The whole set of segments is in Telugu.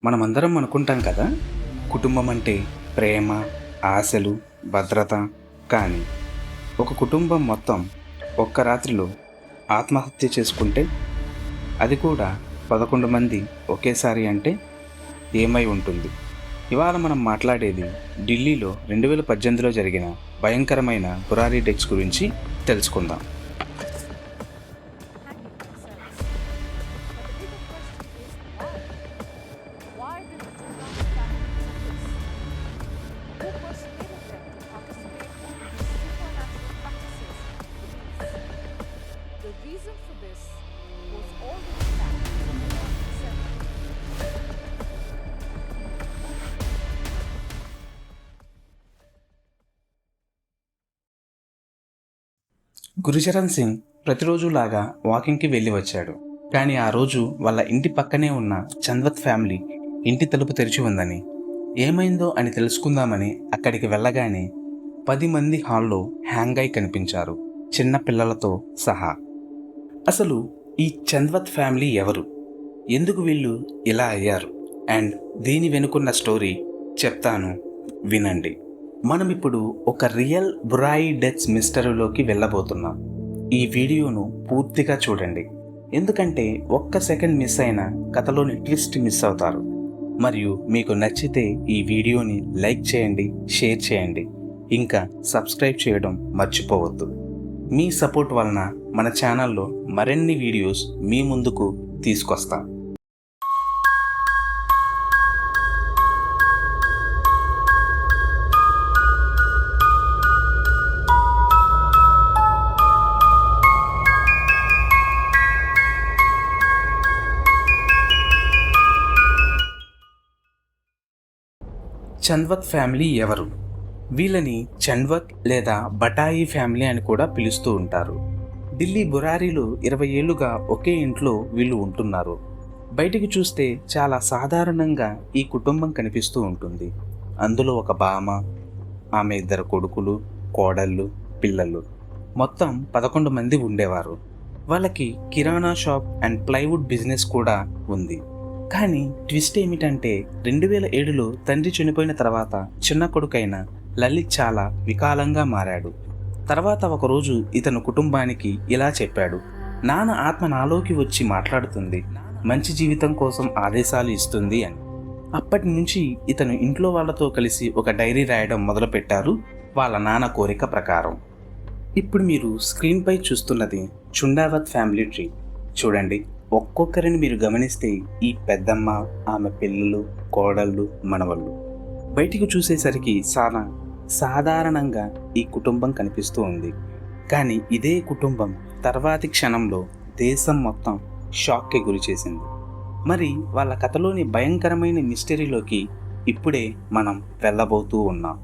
మనమందరం అనుకుంటాం కదా, కుటుంబం అంటే ప్రేమ, ఆశలు, భద్రత. కానీ ఒక కుటుంబం మొత్తం ఒక్క రాత్రిలో ఆత్మహత్య చేసుకుంటే, అది కూడా 11 మంది ఒకేసారి అంటే ఏమై ఉంటుంది? ఇవాళ మనం మాట్లాడేది ఢిల్లీలో 2018లో జరిగిన భయంకరమైన బురారీ డెత్స్ గురించి తెలుసుకుందాం. Why did the Durrani family do this? Who persuaded them to participate in these supernatural practices and beliefs? The reason for this was already planned from 1970. Gurucharan Singh ప్రతిరోజులాగా వాకింగ్కి వెళ్ళి వచ్చాడు. కానీ ఆ రోజు వాళ్ళ ఇంటి పక్కనే ఉన్న చంద్వత్ ఫ్యామిలీ ఇంటి తలుపు తెరిచి ఉందని, ఏమైందో అని తెలుసుకుందామని అక్కడికి వెళ్ళగానే 10 మంది హాల్లో హ్యాంగ్ అయి కనిపించారు, చిన్న పిల్లలతో సహా. అసలు ఈ చంద్వత్ ఫ్యామిలీ ఎవరు, ఎందుకు వీళ్ళు ఇలా అయ్యారు, అండ్ దీని వెనుకున్న స్టోరీ చెప్తాను, వినండి. మనం ఇప్పుడు ఒక రియల్ బురాయి డెత్స్ మిస్టరీలోకి వెళ్ళబోతున్నాం. ఈ వీడియోను పూర్తిగా చూడండి, ఎందుకంటే ఒక్క సెకండ్ మిస్ అయినా కథలోని ట్విస్ట్ మిస్ అవుతారు. మరియు మీకు నచ్చితే ఈ వీడియోని లైక్ చేయండి, షేర్ చేయండి, ఇంకా సబ్స్క్రైబ్ చేయడం మర్చిపోవద్దు. మీ సపోర్ట్ వలన మన ఛానల్లో మరిన్ని వీడియోస్ మీ ముందుకు తీసుకొస్తాం. చంద్వత్ ఫ్యామిలీ ఎవరు? వీళ్ళని చంద్వత్ లేదా బటాయి ఫ్యామిలీ అని కూడా పిలుస్తూ ఉంటారు. ఢిల్లీ బురారీలో 20 ఏళ్లుగా ఒకే ఇంట్లో వీళ్ళు ఉంటున్నారు. బయటికి చూస్తే చాలా సాధారణంగా ఈ కుటుంబం కనిపిస్తూ ఉంటుంది. అందులో ఒక బామ, ఆమె 2 కొడుకులు, కోడళ్ళు, పిల్లలు, మొత్తం 11 మంది ఉండేవారు. వాళ్ళకి కిరాణా షాప్ అండ్ ప్లైవుడ్ బిజినెస్ కూడా ఉంది. కానీ ట్విస్ట్ ఏమిటంటే 2007లో తండ్రి చనిపోయిన తర్వాత చిన్న కొడుకైన లలిత్ చాలా వికాలంగా మారాడు. తర్వాత ఒకరోజు ఇతను కుటుంబానికి ఇలా చెప్పాడు: నాన్న ఆత్మ నాలోకి వచ్చి మాట్లాడుతుంది, మంచి జీవితం కోసం ఆదేశాలు ఇస్తుంది అని. అప్పటి నుంచి ఇతను ఇంట్లో వాళ్ళతో కలిసి ఒక డైరీ రాయడం మొదలుపెట్టారు, వాళ్ళ నాన్న కోరిక ప్రకారం. ఇప్పుడు మీరు స్క్రీన్పై చూస్తున్నది చుండావత్ ఫ్యామిలీ ట్రీ. చూడండి, ఒక్కొక్కరిని మీరు గమనిస్తే ఈ పెద్దమ్మ, ఆమె పిల్లలు, కోడళ్ళు, మనవళ్ళు బయటికి చూసేసరికి చాలా సాధారణంగా ఈ కుటుంబం కనిపిస్తూ ఉంది. కానీ ఇదే కుటుంబం తర్వాతి క్షణంలో దేశం మొత్తం షాక్కి గురి చేసింది. మరి వాళ్ళ కథలోని భయంకరమైన మిస్టరీలోకి ఇప్పుడే మనం వెళ్ళబోతూ ఉన్నాం.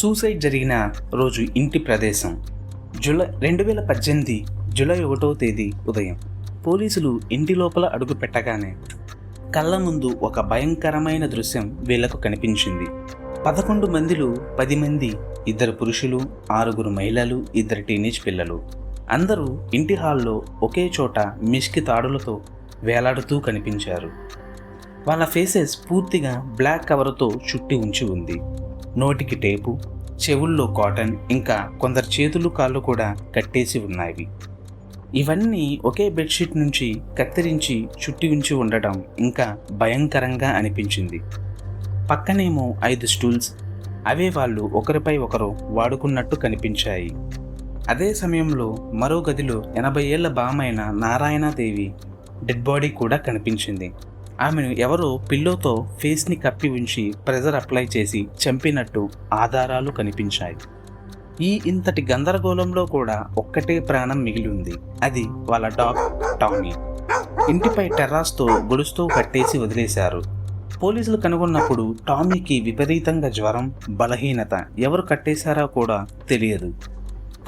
సూసైడ్ జరిగిన రోజు ఇంటి ప్రదేశం 2018 జూలై 1వ తేదీ ఉదయం. పోలీసులు ఇంటి లోపల అడుగు పెట్టగానే కళ్ళ ముందు ఒక భయంకరమైన దృశ్యం వీళ్లకు కనిపించింది. 11 మందిలో 10 మంది, 2 పురుషులు, 6 మహిళలు, 2 టీనేజ్ పిల్లలు, అందరూ ఇంటి హాల్లో ఒకే చోట మిష్కి తాడులతో వేలాడుతూ కనిపించారు. వాళ్ళ ఫేసెస్ పూర్తిగా బ్లాక్ కవర్తో చుట్టి ఉంచి ఉంది. నోటికి టేపు, చెవుల్లో కాటన్, ఇంకా కొందరు చేతులు కాళ్ళు కూడా కట్టేసి ఉన్నాయి. ఇవన్నీ ఒకే బెడ్షీట్ నుంచి కత్తిరించి చుట్టి ఉంచి ఉండడం ఇంకా భయంకరంగా అనిపించింది. పక్కనేమో 5 స్టూల్స్, అవే వాళ్ళు ఒకరిపై ఒకరు వాడుకున్నట్టు కనిపించాయి. అదే సమయంలో మరో గదిలో 80 ఏళ్ల బామైన నారాయణదేవి డెడ్ బాడీ కూడా కనిపించింది. ఆమెను ఎవరో పిల్లోతో ఫేస్ని కప్పి ఉంచి ప్రెజర్ అప్లై చేసి చంపినట్టు ఆధారాలు కనిపించాయి. ఇంతటి గందరగోళంలో కూడా ఒక్కటే ప్రాణం మిగిలి ఉంది, అది వాళ్ళ డాగ్ టామీ. ఇంటిపై టెర్రాస్తో గొడుస్తూ కట్టేసి వదిలేశారు. పోలీసులు కనుగొన్నప్పుడు టామీకి విపరీతంగా జ్వరం, బలహీనత. ఎవరు కట్టేశారో కూడా తెలియదు.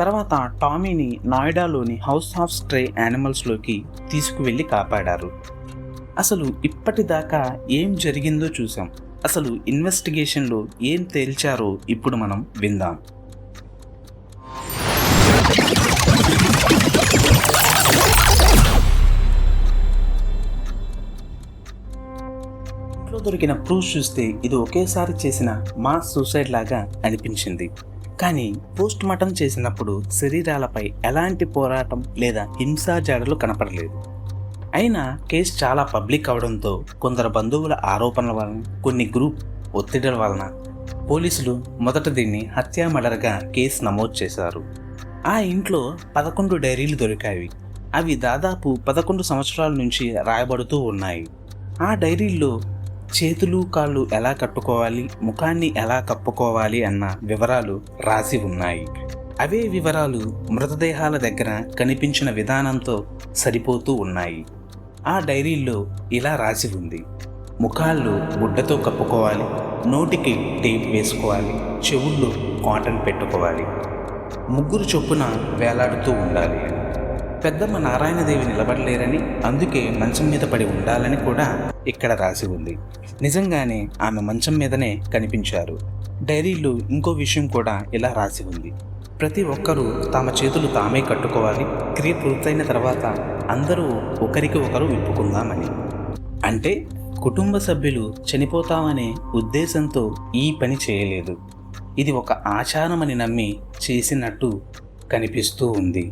తర్వాత టామీని నోయిడాలోని హౌస్ ఆఫ్ స్ట్రే యానిమల్స్లోకి తీసుకువెళ్ళి కాపాడారు. అసలు ఇప్పటిదాకా ఏం జరిగిందో చూసాం. అసలు ఇన్వెస్టిగేషన్లో ఏం తేల్చారో ఇప్పుడు మనం విందాం. దొరికిన ప్రూఫ్ చూస్తే ఇది ఒకేసారి చేసిన మాస్ సూసైడ్ లాగా అనిపించింది. కానీ పోస్ట్ మార్టం చేసినప్పుడు శరీరాలపై ఎలాంటి పోరాటం లేదా హింసా జాడలు కనపడలేదు. అయినా కేసు చాలా పబ్లిక్ అవడంతో కొందరు బంధువుల ఆరోపణల వలన, కొన్ని గ్రూప్ ఒత్తిడిల వలన పోలీసులు మొదట దీన్ని హత్యా మర్డర్గా కేసు నమోదు చేశారు. ఆ ఇంట్లో 11 డైరీలు దొరికాయి. అవి దాదాపు 11 సంవత్సరాల నుంచి రాయబడుతూ ఉన్నాయి. ఆ డైరీల్లో చేతులు కాళ్ళు ఎలా కట్టుకోవాలి, ముఖాన్ని ఎలా కప్పుకోవాలి అన్న వివరాలు రాసి ఉన్నాయి. అవే వివరాలు మృతదేహాల దగ్గర కనిపించిన విధానంతో సరిపోతూ ఉన్నాయి. ఆ డైరీల్లో ఇలా రాసి ఉంది: ముఖాళ్ళు గుడ్డతో కప్పుకోవాలి, నోటికి టేప్ వేసుకోవాలి, చెవుల్లో కాటన్ పెట్టుకోవాలి, 3 చొప్పున వేలాడుతూ ఉండాలి. పెద్దమ్మ నారాయణదేవి నిలబడలేరని, అందుకే మంచం మీద పడి ఉండాలని కూడా ఇక్కడ రాసి ఉంది. నిజంగానే ఆమె మంచం మీదనే కనిపించారు. డైరీలో ఇంకో విషయం కూడా ఇలా రాసి ఉంది: ప్రతి ఒక్కరూ తమ చేతులు తామే కట్టుకోవాలి, క్రియ పూర్తయిన తర్వాత అందరూ ఒకరికి ఒకరు విప్పుకుందామని. అంటే కుటుంబ సభ్యులు చనిపోతామనే ఉద్దేశంతో ఈ పని చేయలేదు. ఇది ఒక ఆచారమని నమ్మి చేసినట్టు కనిపిస్తూ ఉంది.